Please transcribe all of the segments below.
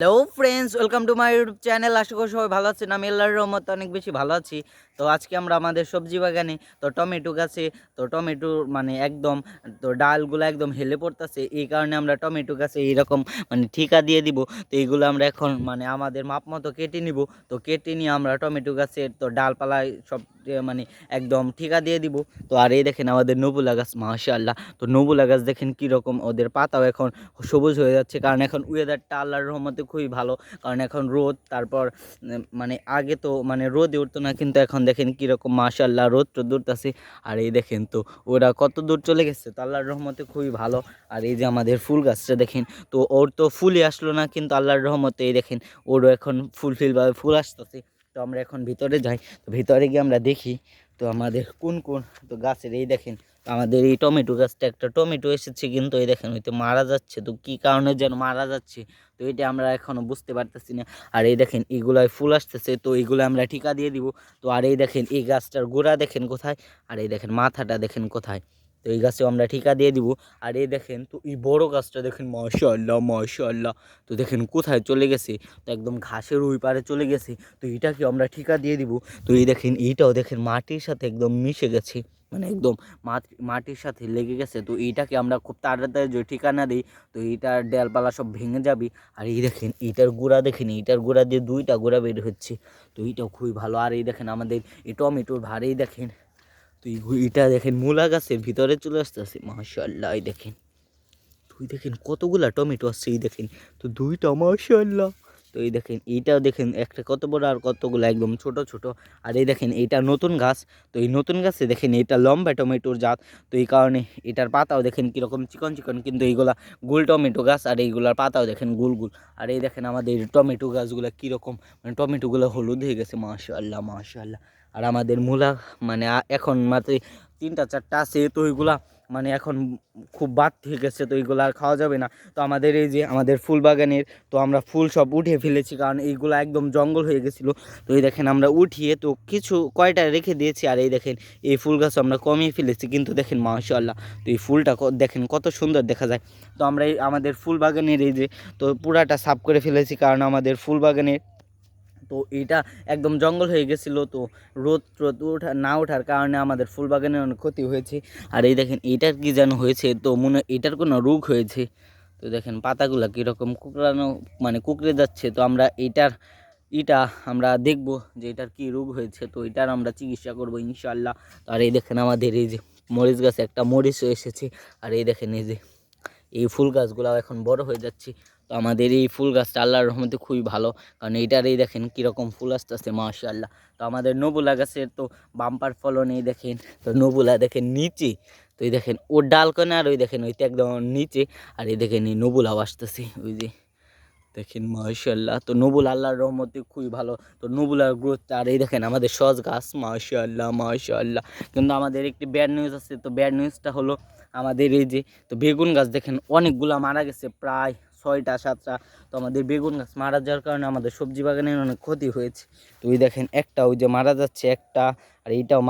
Hello friends, welcome to my YouTube channel. আশা করি সবাই ভালো আছেন। আমি আল্লাহর রহমতে অনেক বেশি ভালো আছি। তো আজকে আমরা আমাদের সবজি বাগানে তো টমেটো গাছে তো টমেটো একদম তো ডালগুলো একদম হেলে পড়তেছে। এই কারণে আমরা টমেটো গাছে এইরকম ঠিকা দিয়ে দিব। তো এইগুলো আমরা এখন আমাদের মাপ মতো কেটে নিব। তো কেটে নিয়ে আমরা টমেটো গাছের তো ডালপালায় সব একদম ঠিকা দিয়ে দিব। তো আর এই দেখেন আমাদের নবুলা গাছ, মাশাআল্লাহ। তো নবুলা গাছ দেখেন কীরকম, ওদের পাতাও এখন সবুজ হয়ে যাচ্ছে, কারণ এখন ওয়েদারটা আল্লাহর রহমতে খুবই ভালো। কারণ এখন রোদ, তারপর আগে তো রোদে উঠতো না, কিন্তু এখন দেখেন কীরকম মাশাআল্লাহ রোদ উঠতেছে। আর এই দেখেন তো ওরা কত দূর চলে গেছে, তো আল্লাহর রহমতে খুবই ভালো। আর এই যে আমাদের ফুল গাছটা দেখেন, তো ওর তো ফুলই আসলো না, কিন্তু আল্লাহর রহমতে এই দেখেন ওরও এখন ফুলফিলভাবে ফুল আসতেছে। তো আমরা এখন ভিতরে যাই, তো ভিতরে গিয়ে আমরা দেখি তো আমাদের কোন কোন তো গাছের এই দেখেন আমাদের এই টমেটো গাছটা একটা টমেটো এসেছে, কিন্তু এই দেখেন হয়তো মারা যাচ্ছে। তো কী কারণে যেন মারা যাচ্ছে, তো এটা আমরা এখনও বুঝতে পারতেছি না। আর এই দেখেন এগুলায় ফুল আসতেছে, তো এইগুলো আমরা ঠিকা দিয়ে দিব। তো আর এই দেখেন এই গাছটার গোড়া দেখেন কোথায়, আর এই দেখেন মাথাটা দেখেন কোথায়। তো এই গাছেও আমরা ঠিকা দিয়ে দিব। আর এই দেখেন তো এই বড় গাছটা দেখেন, মাশাআল্লাহ মাশাআল্লাহ। তো দেখেন কোথায় চলে গেছে, তো একদম ঘাসের ওই পারে চলে গেছে। তো এটাকে আমরা ঠিকা দিয়ে দিব। তো এই দেখেন এইটাও দেখেন মাটির সাথে একদম মিশে গেছে, একদম মাটির সাথে লেগে গেছে। তো এইটাকে আমরা খুব তাড়াতাড়ি যদি ঠিকানা দিই, তো এইটার ডালপালা সব ভেঙে যাবে। আর এই দেখেন এইটার গোড়া দেখেন, এইটার গোড়া দিয়ে দুইটা গোড়া বের হচ্ছে। তো এইটাও খুবই ভালো। আর এই দেখেন আমাদের এই টমেটোর ভারেই দেখেন, তো এইটা দেখেন মূলা গাছের ভিতরে চলে আসতেছে, মাশাআল্লাহ। এই দেখেন তুই দেখেন কতগুলা টমেটো আসছে, এই দেখেন তো দুইটা, মাশাআল্লাহ। তো এই দেখেন এইটাও দেখেন একটা কত বড়, আর কতগুলো একদম ছোট ছোট। আর এই দেখেন এইটা নতুন গাছ, তো এই নতুন গাছে দেখেন এটা লম্বা টমেটোর জাত। তো এই কারণে এটার পাতাও দেখেন কীরকম চিকন চিকন, কিন্তু এইগুলা গোল টমেটো গাছ, আর এইগুলার পাতাও দেখেন গোল গোল। আর এই দেখেন আমাদের টমেটো গাছগুলো কীরকম, টমেটোগুলো হলুদ হয়ে গেছে, মাশাআল্লাহ মাশাআল্লাহ। আর আমাদের মূলা এখন মাত্র তিনটা চারটা আছে, তো ওইগুলা এখন খুব বাড়তি হয়ে গেছে, তো এইগুলো আর খাওয়া যাবে না। তো আমাদের এই যে আমাদের ফুল বাগানের তো আমরা ফুল সব উঠিয়ে ফেলেছি, কারণ এইগুলো একদম জঙ্গল হয়ে গেছিলো। তো এই দেখেন আমরা উঠিয়ে তো কিছু কয়টা রেখে দিয়েছি। আর এই দেখেন এই ফুল গাছ আমরা কমিয়ে ফেলেছি, কিন্তু দেখেন মাশাআল্লাহ তো এই ফুলটা দেখেন কত সুন্দর দেখা যায়। তো আমরা এই আমাদের ফুল বাগানের এই যে তো পুরাটা সাফ করে ফেলেছি, কারণ আমাদের ফুল বাগানের তো এটা একদম জঙ্গল হয়ে গেছিলো। তো রোদ না ওঠার কারণে আমাদের ফুল বাগানের অনেক ক্ষতি হয়েছে। আর এই দেখেন এইটার কি যেন হয়েছে, তো মনে এটার কোনো রোগ হয়েছে। তো দেখেন পাতাগুলো কীরকম কুকড়ানো, কুকড়ে যাচ্ছে। তো আমরা এটা আমরা দেখব যে এটার কী রোগ হয়েছে, তো এটার আমরা চিকিৎসা করবো ইনশাআল্লাহ। তো আর এই দেখেন আমাদের এই যে মরিচ গাছে একটা মরিচও এসেছে। আর এই দেখেন এই যে এই ফুল গাছগুলো এখন বড় হয়ে যাচ্ছে। তো আমাদের এই ফুল গাছটা আল্লাহর রহমতে খুবই ভালো, কারণ এইটার এই দেখেন কীরকম ফুল আসতেছে, মাশাআল্লাহ। তো আমাদের নবুলা গাছের তো বাম্পার ফলন এই দেখেন। তো নবুলা দেখেন নিচে, তো এই দেখেন ওর ডাল কনে, আর ওই দেখেন ওইটা একদম নিচে। আর এই দেখেন এই নবুলাও আসতেছে, ওই যে দেখেন মাশাআল্লাহ। তো নবুলা আল্লাহর রহমতে খুবই ভালো। তো নবুলার গ্রোথটা, আর এই দেখেন আমাদের সজ গাছ, মাশাআল্লাহ মাশাআল্লাহ। কিন্তু আমাদের একটি ব্যাড নিউজ আছে, তো ব্যাড নিউজটা হলো আমাদের এই যে তো বেগুন গাছ দেখেন অনেকগুলা মারা গেছে, প্রায় 6টা 7টা। তো আমাদের বেগুন গাছ মারা যাওয়ার কারণে আমাদের সবজি বাগানের অনেক ক্ষতি হয়েছে। তো ওই দেখেন একটা ওই যে মারা যাচ্ছে একটা, আর এইটাও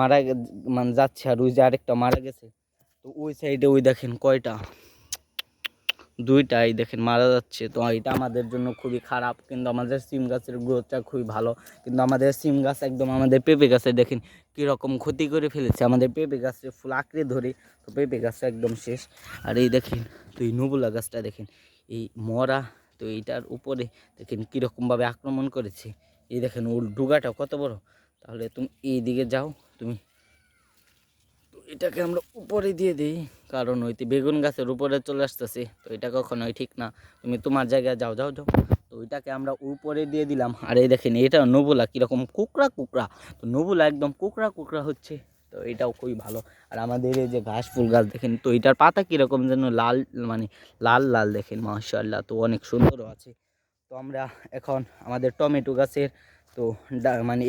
যাচ্ছে, আর ওই যে আরেকটা মারা গেছে। তো ওই সাইডে ওই দেখেন কয়টা, দুইটাই দেখেন মারা যাচ্ছে। তো এটা আমাদের জন্য খুবই খারাপ, কিন্তু আমাদের সিম গাছের গ্রোথটা খুবই ভালো। কিন্তু আমাদের সিম গাছ একদম আমাদের পেঁপে গাছে দেখেন কীরকম ক্ষতি করে ফেলেছে, আমাদের পেঁপে গাছে ফুল আঁকড়ে ধরে, তো পেঁপে গাছটা একদম শেষ। আর এই দেখেন তো এই নবুলা গাছটা দেখেন এই মরা, তো এইটার উপরে দেখেন কীরকমভাবে আক্রমণ করেছে। এই দেখেন ওর ডুগাটা কত বড়। তাহলে তুমি এই দিকে যাও, তুমি এটাকে আমরা উপরে দিয়ে দিই, কারণ ওইতে বেগুন গাছের উপরে চলে আসতেছে, তো এটা কখনোই ঠিক না। তুমি তোমার জায়গায় যাও যাও যাও। তো ওইটাকে আমরা উপরে দিয়ে দিলাম। আর এই দেখেন এটা নবুলা কীরকম কুকড়া কুকড়া, তো নবুলা একদম কুকড়া কুকড়া হচ্ছে। তো এটাও খুবই ভালো। আর আমাদের এই যে ঘাস ফুল গাছ দেখেন, তো এটার পাতা কীরকম যেন লাল, লাল লাল দেখেন, মাশাআল্লাহ। তো অনেক সুন্দরও আছে। তো আমরা এখন আমাদের টমেটো গাছের তো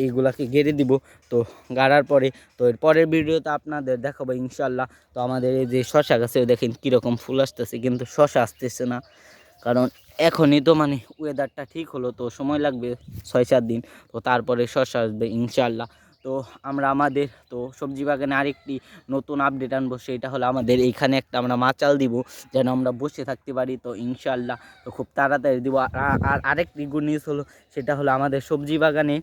এইগুলাকে গেড়ে দিব। তো গাড়ার পরে তো এর পরের ভিডিওতে আপনাদের দেখাবো ইনশাআল্লাহ। তো আমাদের এই যে শশা গাছেও দেখেন কীরকম ফুল আসতেছে, কিন্তু শশা আসতেছে না, কারণ এখনই তো ওয়েদারটা ঠিক হলো, তো সময় লাগবে 6-7 দিন। তো তারপরে শশা আসবে ইনশাআল্লাহ। তো আমরা আমাদের তো সবজি বাগানে আরেকটি নতুন আপডেট আনবো, সেটা হলো আমাদের এইখানে একটা আমরা মাচাল দিব যেন আমরা বসে থাকতে পারি। তো ইনশাল্লাহ তো খুব তাড়াতাড়ি দিব। আর আরেকটি গুড নিউজ হলো, সেটা হলো আমাদের সবজি বাগানে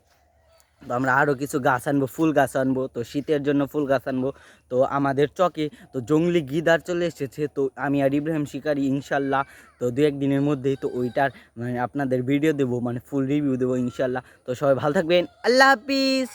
তো আমরা আরও কিছু গাছ আনবো, ফুল গাছ আনবো। তো শীতের জন্য ফুল গাছ আনবো। তো আমাদের চকে তো জংলি গিদার চলে এসেছে, তো আমি আর ইব্রাহিম শিকারি ইনশাল্লাহ তো 2-1 দিনের মধ্যেই তো ওইটার মানে আপনাদের ভিডিও দেবো, মানে ফুল রিভিউ দেবো ইনশাল্লাহ। তো সবাই ভালো থাকবেন, আল্লাহ হাফিজ।